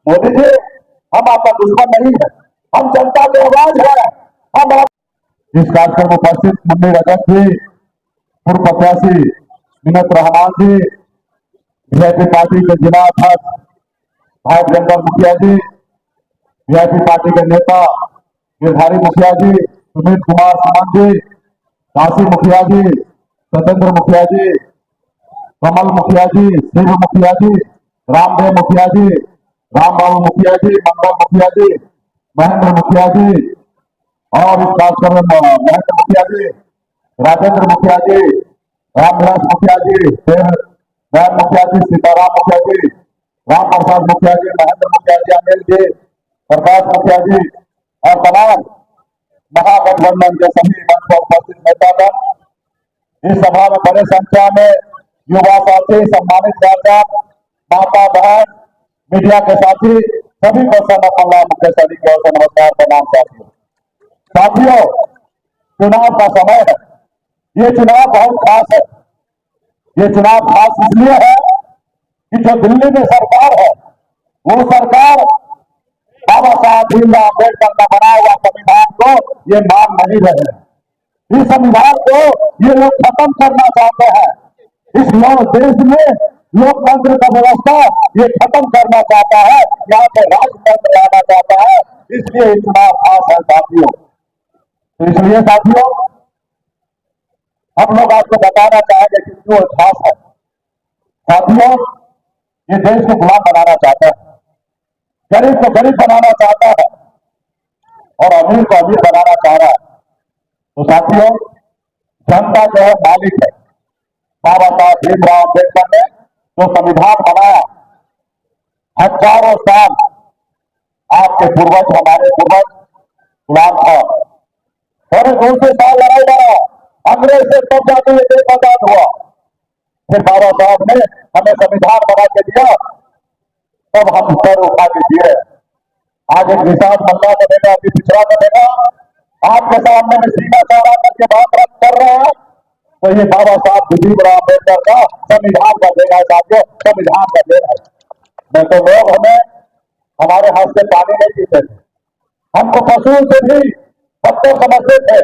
मोदी जी, हम आपका दुश्मन नहीं है, हम जनता की आवाज है। हम इस कार्यक्रम में उपस्थित मुन्नी रजक जी, पूर्व प्रत्याशी मिनत रहमान जी, वीआईपी पार्टी के जिला अध्यक्ष भाई वीरेंद्र मुखिया जी, वीआईपी पार्टी के नेता गिरधारी मुखिया जी, सुमित कुमार सुमन जी, काशी मुखिया जी, सत्येंद्र मुखिया जी, कमल मुखिया जी, शिव मुखिया जी, रामदेव मुखिया जी, राम बाबू मुखिया जी, मंगल मुखिया जी, महेंद्र मुखिया जी, और इस कार्यक्रम में महेंद्र मुखिया जी, राजेंद्र मुखिया जी, रामविलास मुखिया जी, फिर नयन मुखिया जी, सीताराम मुखिया जी, राम प्रसाद मुखिया जी, महेंद्र मुखिया जी, अनिल जी, प्रकाश मुखिया जी और तमाम महागठबंधन के सभी मंच पर उपस्थित नेतागण, इस सभा में बड़े संख्या में युवा साथी, सम्मानित चाचा, माता बहन, मीडिया के साथी, सभी को सन्नत मुख्य सभी की ओर से नमस्कार प्रणाम। साथियों, चुनाव का समय है। ये चुनाव बहुत खास है। ये चुनाव खास इसलिए है कि जो दिल्ली में सरकार है, वो सरकार बाबा साहब भीमराव अम्बेडकर का बनाया हुआ संविधान को ये मान नहीं रहे हैं। इस संविधान को ये लोग खत्म करना चाहते हैं। इस देश में लोकतंत्र का व्यवस्था ये खत्म करना चाहता है, यहाँ पे राजतंत्र लाना चाहता है। इसलिए ये चुनाव खास है साथियों। तो इसलिए साथियों, हम लोग आपको बताना चाहेंगे कि क्यों खास है। साथियों, ये देश को गुलाम बनाना चाहता है, गरीब को गरीब बनाना चाहता है और अमीर को अमीर बनाना चाह रहा है। तो साथियों, जनता जो है मालिक है। बाबा साहब भीमराव अम्बेडकर ने जो संविधान बनाया, हजारों साल आपके पूर्वज, हमारे पूर्वज गुलाम था, और 200 साल लड़ाई लड़ा, अंग्रेज से तब जाके ये देश आजाद हुआ। फिर बाबा साहब ने हमें संविधान बना के दिया, तब हम सर उठा के दिए। आज एक निशान मल्ला बनेगा, अभी पिछड़ा बनेगा, आपके सामने में सीधा चारा करके बात कर रहे हैं। तो ये बाबा साहब भीमराव अम्बेडकर का संविधान का देना है साथियों, संविधान का देना है। नहीं तो लोग हमें हमारे हाथ से पानी नहीं पीते थे, हमको पशु से भी पत्थर समझते थे।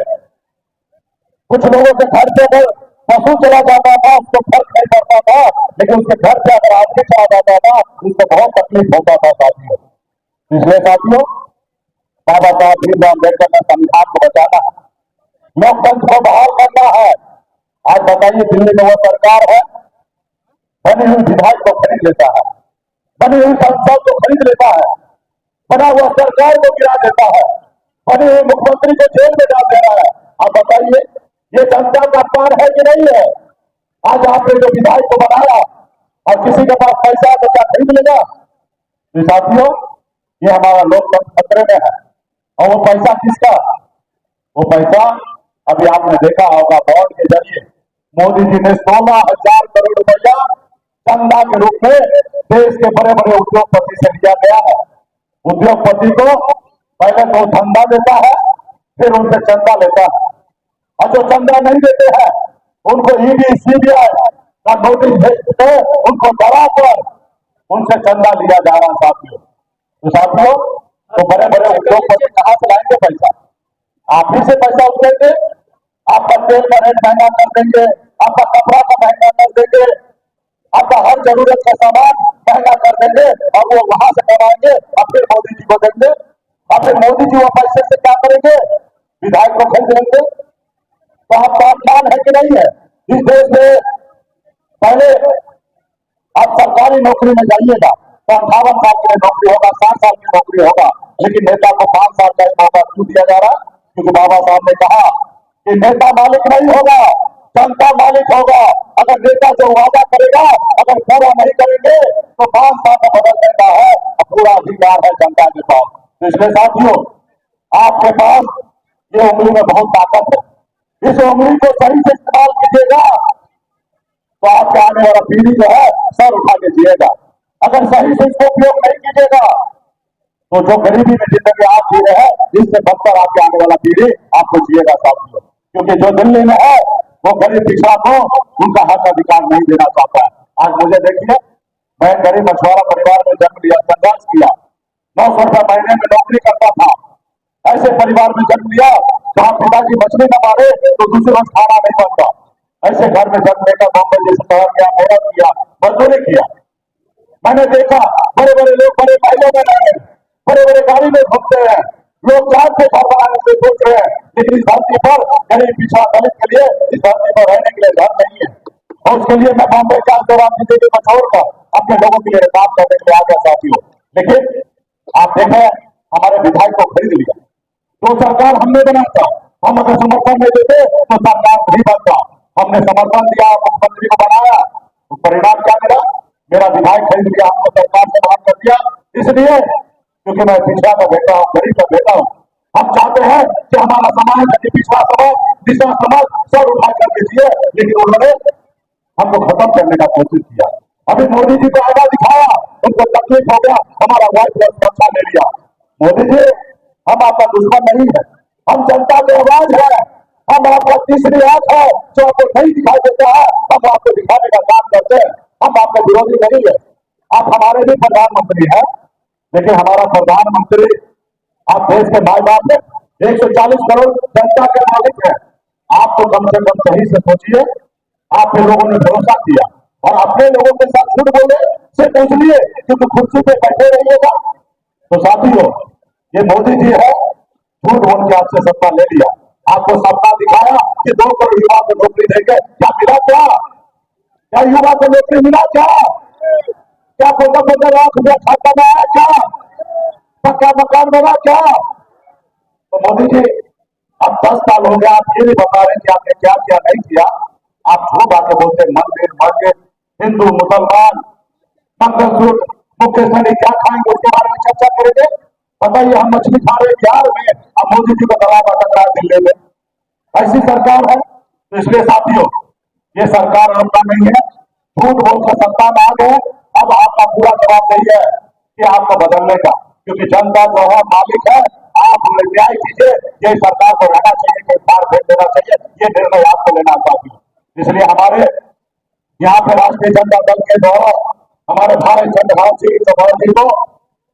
कुछ लोगों के घर पे अगर पशु चला जाता था, उसको फर्क नहीं पड़ता था, लेकिन उसके घर पे अगर आदमी चला जाता था, उसको बहुत तकलीफ होता था साथियों। इसलिए साथियों, बाबा साहब भीमराव अम्बेडकर ने संविधान को बचाना है, लोकतंत्र को बहाल करना है। आज बताइए, दिल्ली में वो सरकार है, बनी हुई विधायक को खरीद लेता है, बनी हुई संसद को खरीद लेता है, बना हुआ सरकार को गिरा देता है, बने हुए मुख्यमंत्री को जेल में डाल दे रहा है। आप बताइए, ये जनता का अपमान है कि नहीं है? आज आपने जो विधायक को बनाया और किसी के पास पैसा है तो क्या खरीद लेगा? तो साथियों, ये हमारा लोकतंत्र खतरे में है। और वो पैसा किसका? वो पैसा अभी आपने देखा होगा, बॉन्ड के जरिए मोदी जी ने 16,000 करोड़ रुपया चंदा के रूप में देश के बड़े बड़े उद्योगपति से लिया गया है। उद्योगपति को पहले तो धंधा देता है, फिर उनसे चंदा लेता है, और जो चंदा नहीं देते हैं उनको ईडी सीबीआई का नोटिस भेजते, उनको डरा कर उनसे चंदा लिया जा रहा है साथियों। तो साथियों, तो बड़े बड़े उद्योगपति कहां से लाएंगे पैसा? आप ही से पैसा उठाएंगे, आपका तेल का रेट महंगा कर देंगे, आपका कपड़ा का महंगा कर देंगे, आपका हर जरूरत का सामान महंगा कर देंगे, और वो वहां से कमाएंगे और फिर मोदी जी को देंगे। और फिर मोदी जी वो पैसे से क्या करेंगे? विधायक को खरीद लेंगे। तो आपका अपमान है कि नहीं है? इस देश में पहले आप सरकारी नौकरी में जाइएगा तो 58 साल की नौकरी होगा, 60 साल की नौकरी होगा, लेकिन नेता को 5 साल का मौका क्यों दिया जा रहा? क्योंकि बाबा साहब ने कहा कि नेता मालिक नहीं होगा, जनता मालिक होगा। अगर नेता जो वादा करेगा अगर पूरा नहीं करेंगे तो 5 साल में बदल देता है, और पूरा अधिकार है जनता के पास। तो इसलिए साथियों, आपके पास ये उंगली में बहुत ताकत है, इस उंगली को सही से इस्तेमाल कीजिएगा तो आपके आने वाला पीढ़ी जो है सर उठा के जिएगा। अगर सही से इसको उपयोग नहीं कीजिएगा तो जो गरीबी में जिंदगी आप जी रहे हैं, इससे बदतर आपके आने वाला पीढ़ी आपको जिएगा साथियों। क्योंकि जो दिल्ली में है वो गरीब पिछड़ा को उनका हक अधिकार नहीं देना चाहता है। आज मुझे देखिए, मैं गरीब मछुआरा परिवार में जन्म लिया, संघर्ष किया, 900 रुपए महीने में नौकरी करता था। ऐसे परिवार में जन्म लिया जहां पिताजी मछली न मारे तो दूसरे रोज खाना नहीं बनता। ऐसे घर में जन्म लेकर बॉम्बे जैसे शहर गया, मेहनत किया, मजदूरी किया। मैंने देखा बड़े बड़े लोग बड़े महलों में रह रहे हैं, बड़े बड़े गाड़ी में घूमते हैं, लोग चार से घर बनाने के लिए सोच रहे हैं, लेकिन इस धरती पर गरीब पिछड़ा दलित के लिए इस धरती पर रहने के लिए घर नहीं है। और उसके लिए मैं बॉम्बे का राजनीति को छोड़कर अपने लोगों के लिए काम करने के लिए आ गया साथियों। लेकिन आप देखें, हमारे विधायक को खरीद लिया। तो सरकार हमने बनाता, हम अगर समर्थन नहीं देते तो सरकार नहीं बनता। हमने समर्थन दिया, मुख्यमंत्री को बनाया, तो परिणाम क्या मिला? मेरा विधायक खरीद लिया, हमको सरकार से बाहर कर दिया। इसलिए क्योंकि मैं पिछड़ा का बेटा हूं, गरीब का बेटा हूं। हम चाहते हैं कि हमारा समाज, पिछड़ा समाज, पिछड़ा समाज सर उठा करके जिए, लेकिन उन्होंने हमको खत्म करने का कोशिश किया। अभी मोदी जी को आगा दिखाया, उनको तकलीफ हो गया, हमारा वाइट सुरक्षा ले लिया। मोदी जी, हम आपका दुश्मन नहीं है, हम जनता की आवाज है, हम आपका तीसरी आंख है जो आपको नहीं दिखाई देता है, हम आपको दिखाने का काम करते हैं। हम आपके विरोधी नहीं है, आप हमारे भी प्रधानमंत्री हैं, लेकिन हमारा प्रधानमंत्री आप देश के माई बाप है, 140 करोड़ जनता के मालिक है। आप तो कम से कम सही से सोचिए। आपके लोगों ने भरोसा किया और अपने लोगों के साथ झूठ बोले से पूछ लिए क्योंकि कुर्सी पे बैठे रहिएगा। तो साथियों, ये मोदी जी है, झूठ बोल के आपसे सत्ता ले लिया, आपको सत्ता दिखाया कि 2 करोड़ युवा को नौकरी देंगे। क्या मिला? क्या युवा को नौकरी मिला? क्या 15 लाख रुपया खाता में आया? क्या पक्का मकान बना? क्या? तो मोदी जी, अब 10 साल हो गया, आप ये नहीं बता रहे कि आपने क्या किया, नहीं किया। आप झूठ आके बोलते मंदिर मस्जिद, हिंदू मुसलमान, मंगलसूत्र, मुख्य सनी क्या खाएंगे उसके बारे में चर्चा करेंगे। बताइए, हम मछली खा रहे बिहार में, अब मोदी जी को दवा टकरा दिल्ली में। ऐसी सरकार है। तो इसलिए साथियों, ये सरकार आपका नहीं है, झूठ बोल कर सत्ता में आ गए। अब आपका पूरा जवाबदेही है कि आपको बदलने का, क्योंकि जनता जो है मालिक है। आप न्याय कीजिए, ये सरकार को रहना चाहिए कि बाहर भेज देना चाहिए, ये निर्णय आपको लेना चाहिए। इसलिए हमारे यहाँ पे राष्ट्रीय जनता दल के द्वारा हमारे भारत चंद्रहार सिंह चौहान जी को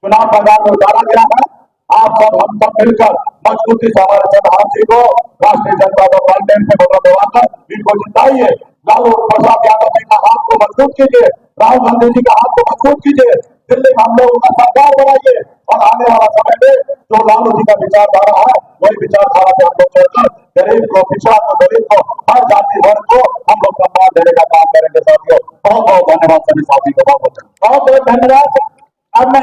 चुनाव मैदान में उतारा गया है। आप सब हम सब मिलकर मजबूती से हमारे चंद्रहार सिंह को राष्ट्रीय जनता दल पार्टी से वोट दिलाकर इनको जिताइए। लालू प्रसाद यादव जी का हाथ को मजबूत कीजिए, राहुल गांधी जी का हाथ को मजबूत कीजिए, दिल्ली में हम लोग उनका सरकार बनाइए और आने वाला समय में जो लालू जी का विचारधारा है वही विचारधारा पे हम लोग चलकर गरीब को, पिछड़ा को, गरीब को, हर जाति वर्ग को हम लोग सम्मान देने का काम करेंगे। साथियों, बहुत बहुत धन्यवाद सभी साथी को, बहुत बहुत धन्यवाद। अब मैं